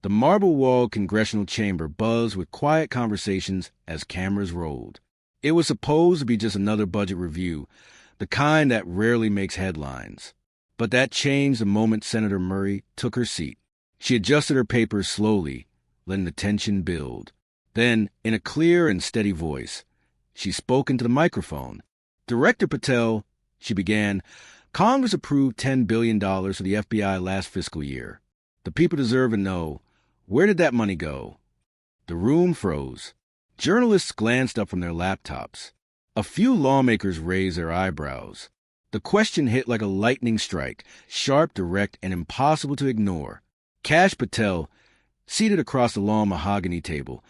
The marble-walled congressional chamber buzzed with quiet conversations as cameras rolled. It was supposed to be just another budget review, the kind that rarely makes headlines. But that changed the moment Senator Murray took her seat. She adjusted her papers slowly, letting the tension build. Then, in a clear and steady voice, she spoke into the microphone. "Director Patel," she began, "Congress approved $10 billion for the FBI last fiscal year. The people deserve to know, where did that money go?" The room froze. Journalists glanced up from their laptops. A few lawmakers raised their eyebrows. The question hit like a lightning strike, sharp, direct, and impossible to ignore. Kash Patel, seated across the long mahogany table,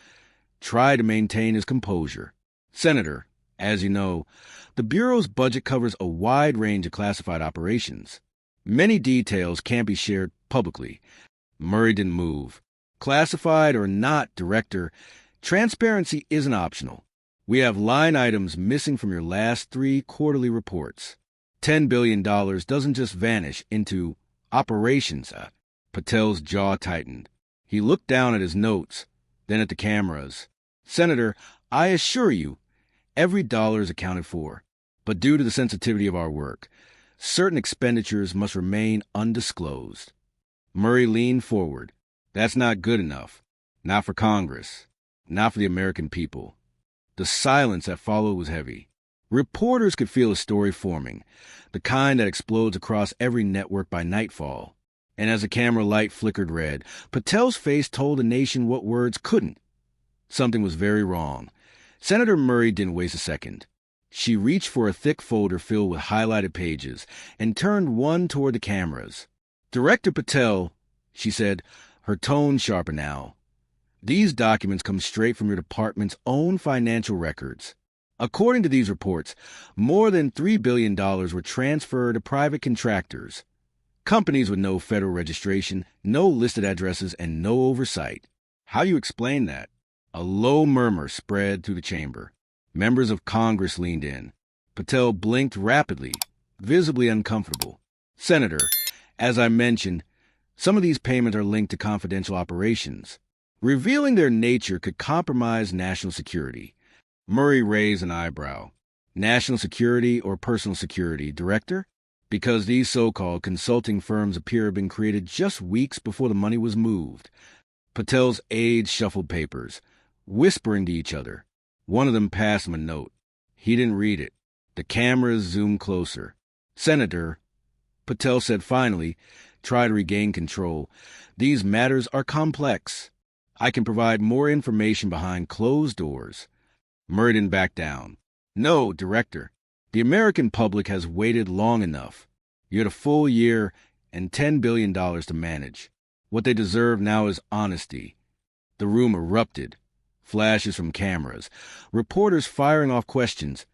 tried to maintain his composure. "Senator, as you know, the Bureau's budget covers a wide range of classified operations. Many details can't be shared publicly." Murray didn't move. "Classified or not, Director, transparency isn't optional. We have line items missing from your last 3 quarterly reports. $10 billion doesn't just vanish into operations." Patel's jaw tightened. He looked down at his notes, then at the cameras. "Senator, I assure you, every dollar is accounted for. But due to the sensitivity of our work, certain expenditures must remain undisclosed." Murray leaned forward. "That's not good enough. Not for Congress. Not for the American people." The silence that followed was heavy. Reporters could feel a story forming, the kind that explodes across every network by nightfall. And as the camera light flickered red, Patel's face told the nation what words couldn't. Something was very wrong. Senator Murray didn't waste a second. She reached for a thick folder filled with highlighted pages and turned one toward the cameras. "Director Patel," she said, her tone sharper now, "these documents come straight from your department's own financial records. According to these reports, more than $3 billion were transferred to private contractors. Companies with no federal registration, no listed addresses, and no oversight. How do you explain that?" A low murmur spread through the chamber. Members of Congress leaned in. Patel blinked rapidly, visibly uncomfortable. "Senator, as I mentioned, some of these payments are linked to confidential operations. Revealing their nature could compromise national security." Murray raised an eyebrow. "National security or personal security, Director? Because these so-called consulting firms appear to have been created just weeks before the money was moved." Patel's aides shuffled papers, whispering to each other. One of them passed him a note. He didn't read it. The cameras zoomed closer. "Senator," Patel said finally, try to regain control, "these matters are complex. I can provide more information behind closed doors." Murray didn't back down. "No, Director. The American public has waited long enough. You had a full year and $10 billion to manage. What they deserve now is honesty." The room erupted. Flashes from cameras. Reporters firing off questions.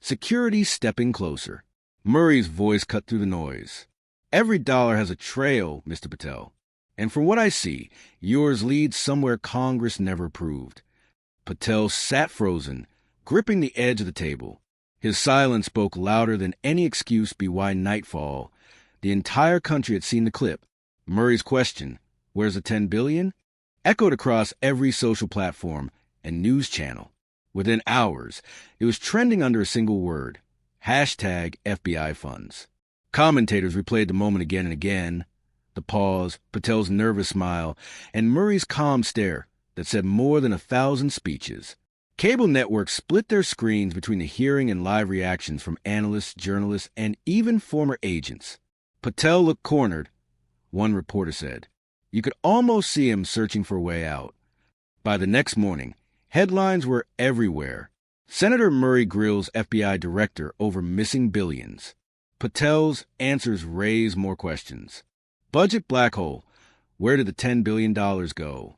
Security stepping closer. Murray's voice cut through the noise. "Every dollar has a trail, Mr. Patel. And from what I see, yours leads somewhere Congress never approved." Patel sat frozen, gripping the edge of the table. His silence spoke louder than any excuse beyond nightfall. The entire country had seen the clip. Murray's question, "Where's the $10 billion?" echoed across every social platform and news channel. Within hours, it was trending under a single word, #FBI funds. Commentators replayed the moment again and again. The pause, Patel's nervous smile, and Murray's calm stare that said more than 1,000 speeches. Cable networks split their screens between the hearing and live reactions from analysts, journalists, and even former agents. Patel looked cornered, one reporter said. You could almost see him searching for a way out. By the next morning, headlines were everywhere. Senator Murray grills FBI director over missing billions. Patel's answers raised more questions. Budget black hole. Where did the $10 billion go?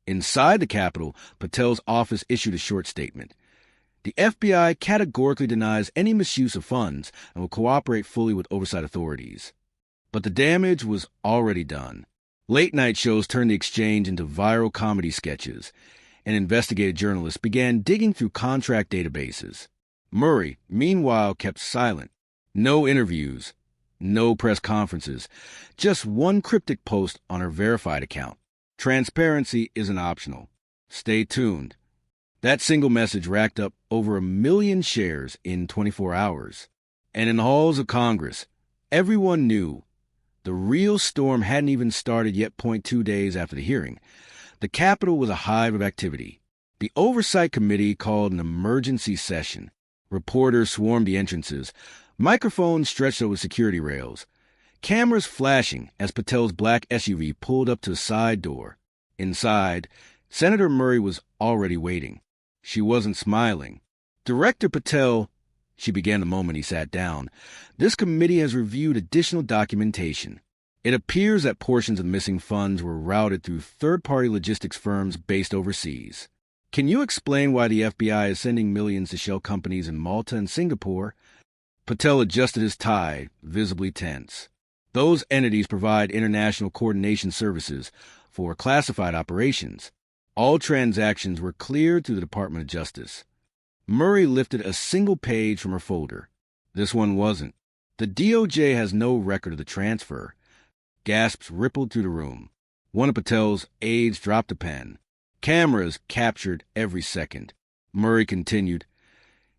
Inside the Capitol, Patel's office issued a short statement. The FBI categorically denies any misuse of funds and will cooperate fully with oversight authorities. But the damage was already done. Late-night shows turned the exchange into viral comedy sketches, and investigative journalists began digging through contract databases. Murray, meanwhile, kept silent. No interviews, no press conferences, just one cryptic post on her verified account. Transparency isn't optional. Stay tuned. That single message racked up over 1 million shares in 24 hours. And in the halls of Congress, everyone knew the real storm hadn't even started yet. 2 days after the hearing, the Capitol was a hive of activity. The Oversight Committee called an emergency session. Reporters swarmed the entrances. Microphones stretched over security rails. Cameras flashing as Patel's black SUV pulled up to a side door. Inside, Senator Murray was already waiting. She wasn't smiling. "Director Patel," she began the moment he sat down, "this committee has reviewed additional documentation. It appears that portions of missing funds were routed through third-party logistics firms based overseas. Can you explain why the FBI is sending millions to shell companies in Malta and Singapore?" Patel adjusted his tie, visibly tense. Those entities provide international coordination services for classified operations. All transactions were cleared through the Department of Justice. Murray lifted a single page from her folder. This one wasn't. "The DOJ has no record of the transfer." Gasps rippled through the room. One of Patel's aides dropped a pen. Cameras captured every second. Murray continued,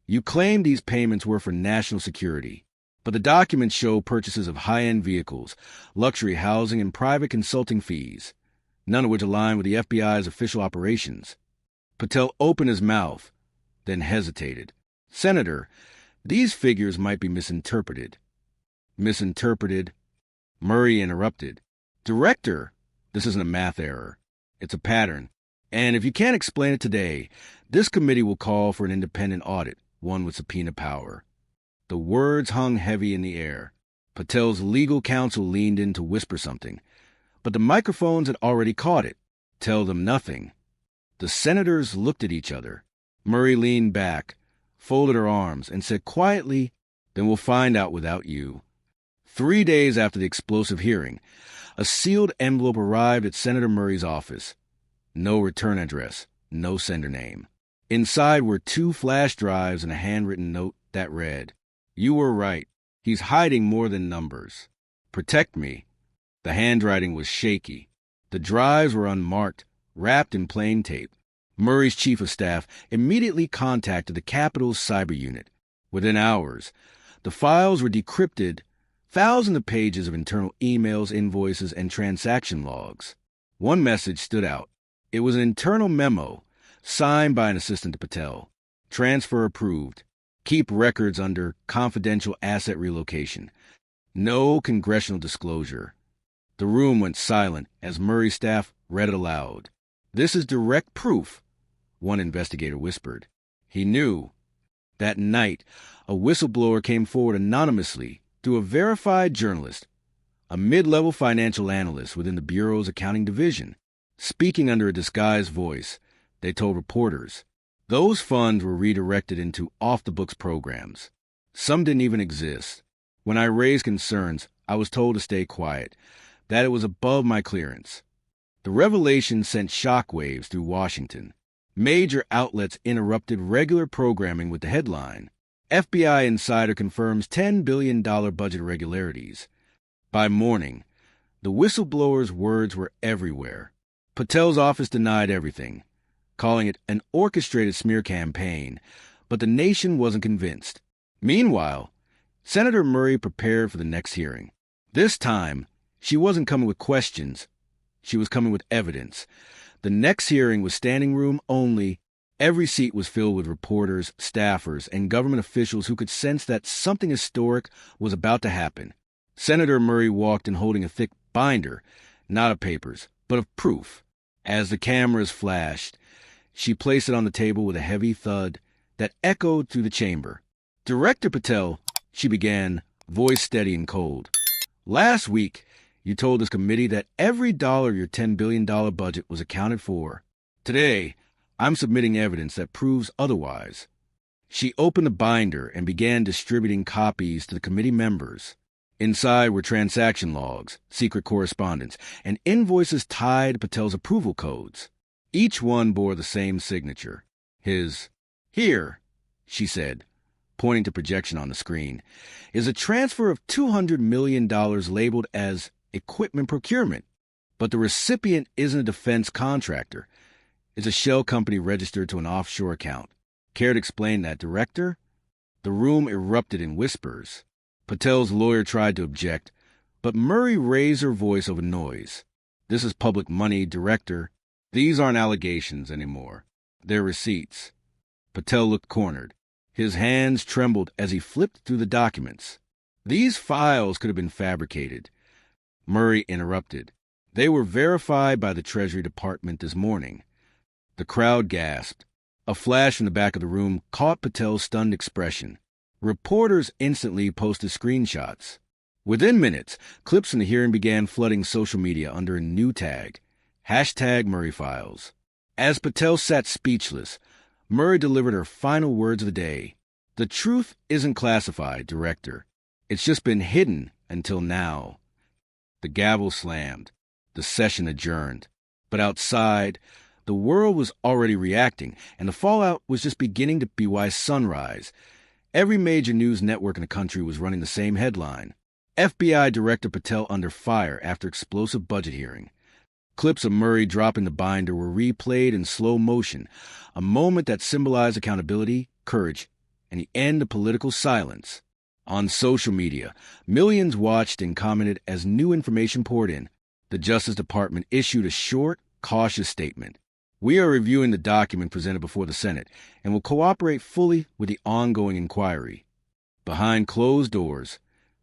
"You claim these payments were for national security, but the documents show purchases of high-end vehicles, luxury housing, and private consulting fees, none of which align with the FBI's official operations." Patel opened his mouth, then hesitated. "Senator, these figures might be misinterpreted." "Misinterpreted?" Murray interrupted. "Director, this isn't a math error. It's a pattern. And if you can't explain it today, this committee will call for an independent audit, one with subpoena power." The words hung heavy in the air. Patel's legal counsel leaned in to whisper something, but the microphones had already caught it. Tell them nothing. The senators looked at each other. Murray leaned back, folded her arms, and said quietly, "Then we'll find out without you." 3 days after the explosive hearing, a sealed envelope arrived at Senator Murray's office. No return address, no sender name. Inside were 2 flash drives and a handwritten note that read, "You were right. He's hiding more than numbers. Protect me." The handwriting was shaky. The drives were unmarked, wrapped in plain tape. Murray's chief of staff immediately contacted the Capitol's cyber unit. Within hours, the files were decrypted, thousands of pages of internal emails, invoices, and transaction logs. One message stood out. It was an internal memo, signed by an assistant to Patel. "Transfer approved. Keep records under confidential asset relocation. No congressional disclosure." The room went silent as Murray's staff read it aloud. "This is direct proof," one investigator whispered. He knew. That night, a whistleblower came forward anonymously through a verified journalist, a mid-level financial analyst within the Bureau's accounting division. Speaking under a disguised voice, they told reporters those funds were redirected into off-the-books programs. Some didn't even exist. When I raised concerns, I was told to stay quiet, that it was above my clearance. The revelation sent shockwaves through Washington. Major outlets interrupted regular programming with the headline, "FBI Insider Confirms $10 billion Budget Irregularities." By morning, the whistleblower's words were everywhere. Patel's office denied everything, calling it an orchestrated smear campaign, but the nation wasn't convinced. Meanwhile, Senator Murray prepared for the next hearing. This time, she wasn't coming with questions. She was coming with evidence. The next hearing was standing room only. Every seat was filled with reporters, staffers, and government officials who could sense that something historic was about to happen. Senator Murray walked in holding a thick binder, not of papers, but of proof. As the cameras flashed, she placed it on the table with a heavy thud that echoed through the chamber. "Director Patel," she began, voice steady and cold. "Last week, you told this committee that every dollar of your $10 billion budget was accounted for. Today, I'm submitting evidence that proves otherwise." She opened the binder and began distributing copies to the committee members. Inside were transaction logs, secret correspondence, and invoices tied to Patel's approval codes. Each one bore the same signature. His. "Here," she said, pointing to projection on the screen, "is a transfer of $200 million labeled as equipment procurement. But the recipient isn't a defense contractor. It's a shell company registered to an offshore account. Care to explain that, Director? The room erupted in whispers. Patel's lawyer tried to object, but Murray raised her voice over noise. This is public money, Director. These aren't allegations anymore. They're receipts. Patel looked cornered. His hands trembled as he flipped through the documents. These files could have been fabricated. Murray interrupted. They were verified by the Treasury Department this morning. The crowd gasped. A flash from the back of the room caught Patel's stunned expression. Reporters instantly posted screenshots. Within minutes, clips from the hearing began flooding social media under a new tag, #MurrayFiles. As Patel sat speechless, Murray delivered her final words of the day. The truth isn't classified, Director. It's just been hidden until now. The gavel slammed. The session adjourned. But outside, the world was already reacting, and the fallout was just beginning to be why sunrise. Every major news network in the country was running the same headline. FBI Director Patel under fire after explosive budget hearing. Clips of Murray dropping the binder were replayed in slow motion, a moment that symbolized accountability, courage, and the end of political silence. On social media, millions watched and commented as new information poured in. The Justice Department issued a short, cautious statement. We are reviewing the document presented before the Senate and will cooperate fully with the ongoing inquiry. Behind closed doors,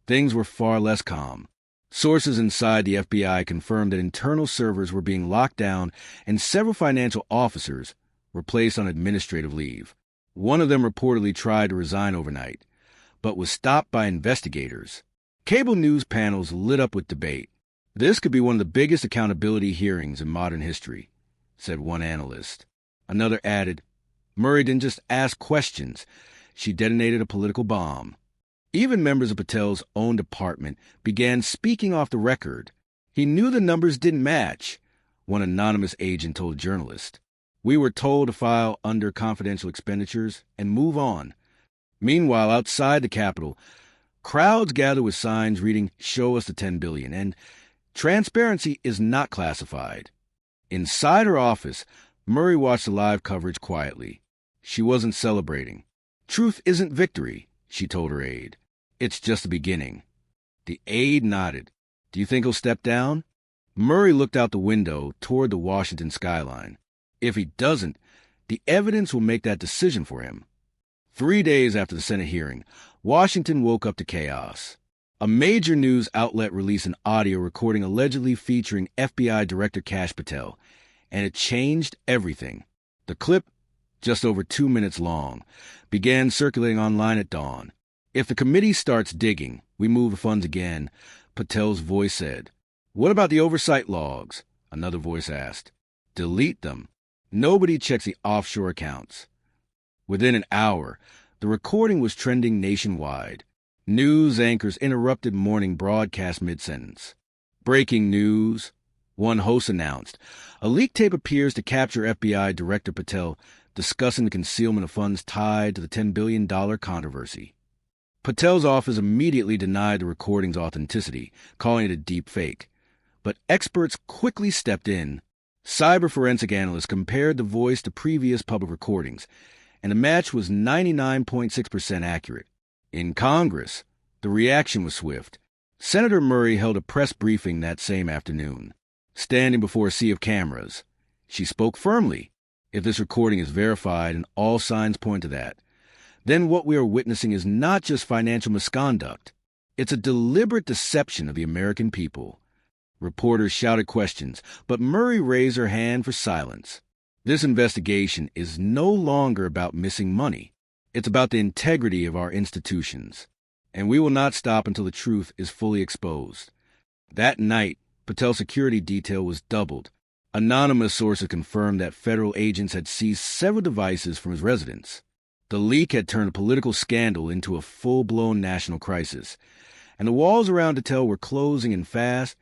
things were far less calm. Sources inside the FBI confirmed that internal servers were being locked down and several financial officers were placed on administrative leave. One of them reportedly tried to resign overnight, but was stopped by investigators. Cable news panels lit up with debate. This could be one of the biggest accountability hearings in modern history, said one analyst. Another added, Murray didn't just ask questions, she detonated a political bomb. Even members of Patel's own department began speaking off the record. He knew the numbers didn't match, one anonymous agent told a journalist. We were told to file under confidential expenditures and move on. Meanwhile, outside the Capitol, crowds gathered with signs reading, "Show us the $10 billion," and "Transparency is not classified." Inside her office, Murray watched the live coverage quietly. She wasn't celebrating. Truth isn't victory, she told her aide. It's just the beginning. The aide nodded. Do you think he'll step down? Murray looked out the window toward the Washington skyline. If he doesn't, the evidence will make that decision for him. 3 days after the Senate hearing, Washington woke up to chaos. A major news outlet released an audio recording allegedly featuring FBI Director Kash Patel, and it changed everything. The clip, just over 2 minutes long, began circulating online at dawn. If the committee starts digging, we move the funds again, Patel's voice said. What about the oversight logs? Another voice asked. Delete them. Nobody checks the offshore accounts. Within an hour, the recording was trending nationwide. News anchors interrupted morning broadcast mid-sentence. Breaking news, one host announced. A leaked tape appears to capture FBI Director Patel discussing the concealment of funds tied to the $10 billion controversy. Patel's office immediately denied the recording's authenticity, calling it a deep fake. But experts quickly stepped in. Cyber forensic analysts compared the voice to previous public recordings, and the match was 99.6% accurate. In Congress, the reaction was swift. Senator Murray held a press briefing that same afternoon. Standing before a sea of cameras, she spoke firmly. If this recording is verified, and all signs point to that, then what we are witnessing is not just financial misconduct. It's a deliberate deception of the American people. Reporters shouted questions, but Murray raised her hand for silence. This investigation is no longer about missing money. It's about the integrity of our institutions. And we will not stop until the truth is fully exposed. That night, Patel's security detail was doubled. Anonymous sources confirmed that federal agents had seized several devices from his residence. The leak had turned a political scandal into a full-blown national crisis, and the walls around Patel were closing in fast.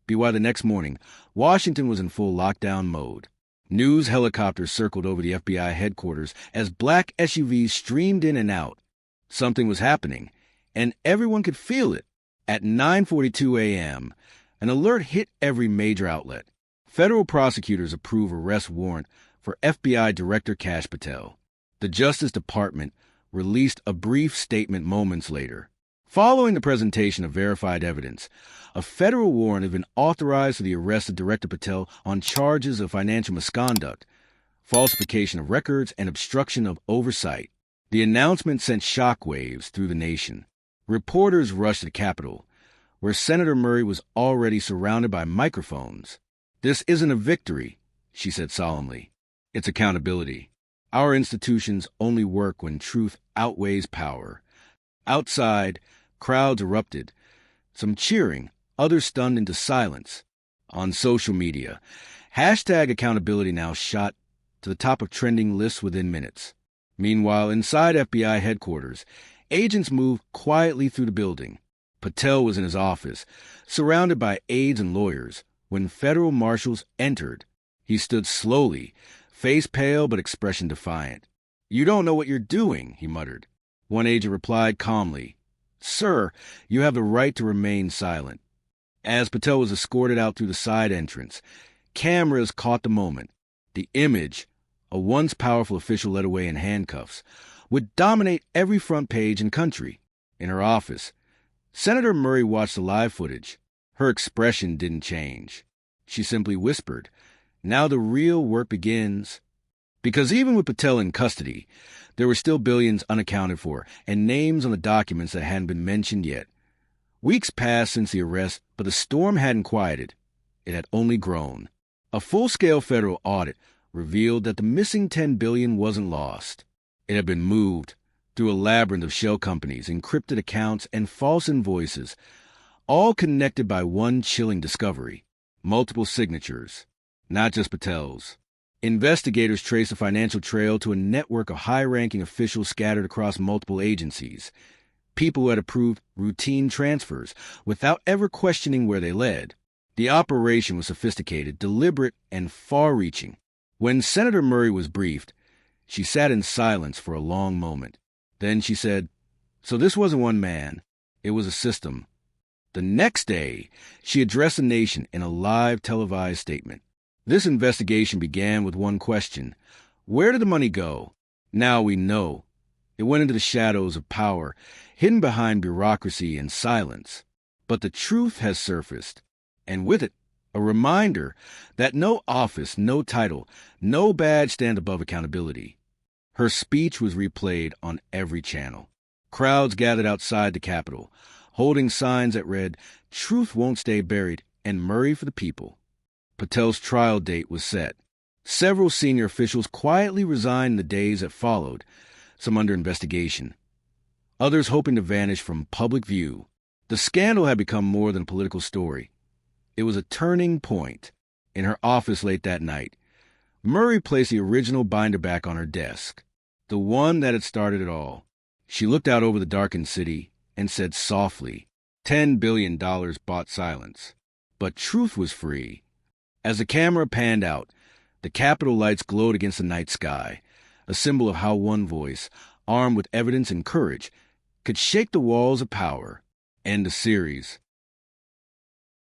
By the next morning, Washington was in full lockdown mode. News helicopters circled over the FBI headquarters as black SUVs streamed in and out. Something was happening, and everyone could feel it. At 9:42 a.m., An alert hit every major outlet. Federal prosecutors approve arrest warrant for FBI Director Kash Patel. The Justice Department released a brief statement moments later. Following the presentation of verified evidence, a federal warrant had been authorized for the arrest of Director Patel on charges of financial misconduct, falsification of records, and obstruction of oversight. The announcement sent shockwaves through the nation. Reporters rushed to the Capitol, where Senator Murray was already surrounded by microphones. "This isn't a victory," she said solemnly. "It's accountability. Our institutions only work when truth outweighs power." Outside, crowds erupted, some cheering, others stunned into silence. On social media, #accountability now shot to the top of trending lists within minutes. Meanwhile, inside FBI headquarters, agents moved quietly through the building. Patel was in his office, surrounded by aides and lawyers, when federal marshals entered. He stood slowly, face pale but expression defiant. "You don't know what you're doing," he muttered. One agent replied calmly, "Sir, you have the right to remain silent." As Patel was escorted out through the side entrance, cameras caught the moment. The image, a once powerful official led away in handcuffs, would dominate every front page and country. In her office, Senator Murray watched the live footage. Her expression didn't change. She simply whispered, "Now the real work begins." Because even with Patel in custody, there were still billions unaccounted for and names on the documents that hadn't been mentioned yet. Weeks passed since the arrest, but the storm hadn't quieted. It had only grown. A full-scale federal audit revealed that the missing $10 billion wasn't lost. It had been moved through a labyrinth of shell companies, encrypted accounts, and false invoices, all connected by one chilling discovery: multiple signatures, not just Patel's. Investigators traced a financial trail to a network of high-ranking officials scattered across multiple agencies, people who had approved routine transfers without ever questioning where they led. The operation was sophisticated, deliberate, and far-reaching. When Senator Murray was briefed, she sat in silence for a long moment. Then she said, "So this wasn't one man. It was a system." The next day, she addressed the nation in a live televised statement. This investigation began with one question: where did the money go? Now we know. It went into the shadows of power, hidden behind bureaucracy and silence. But the truth has surfaced, and with it, a reminder that no office, no title, no badge stand above accountability. Her speech was replayed on every channel. Crowds gathered outside the Capitol, holding signs that read, "Truth won't stay buried," and "Murray for the people." Patel's trial date was set. Several senior officials quietly resigned in the days that followed, some under investigation, others hoping to vanish from public view. The scandal had become more than a political story. It was a turning point. In her office late that night, Murray placed the original binder back on her desk, the one that had started it all. She looked out over the darkened city and said softly, $10 billion bought silence. But truth was free. As the camera panned out, the Capitol lights glowed against the night sky, a symbol of how one voice, armed with evidence and courage, could shake the walls of power. End of series.